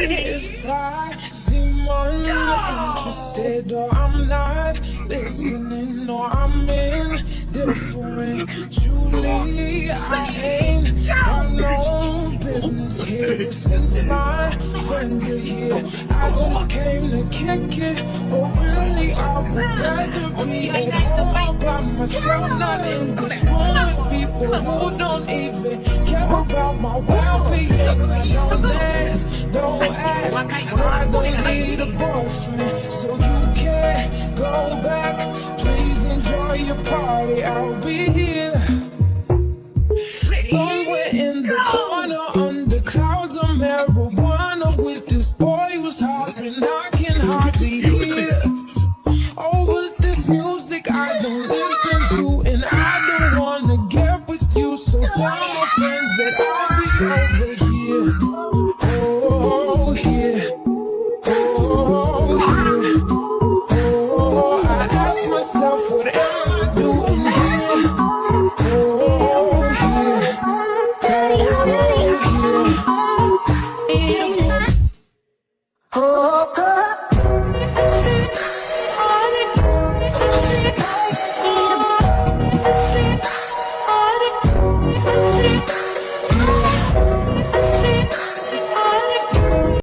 if I seem uninterested or I'm not listening or I'm indifferent. Truly, I ain't got no business here. Since my friends are here, I just came to kick it. But really, I would rather be at home all by myself, not in this room with people who don't even care about my well-being. I don't dance, don't ask, I don't need a boyfriend, so you can't go back. Please enjoy your party, I'll be here somewhere in the corner under clouds of marijuana with this boy who's hopping. I can hardly hear over this music I don't listen to, and I don't wanna get with you, so tell my friends that I'll be over here. Oh, here. Oh, here. Oh, I ask myself, what am I doing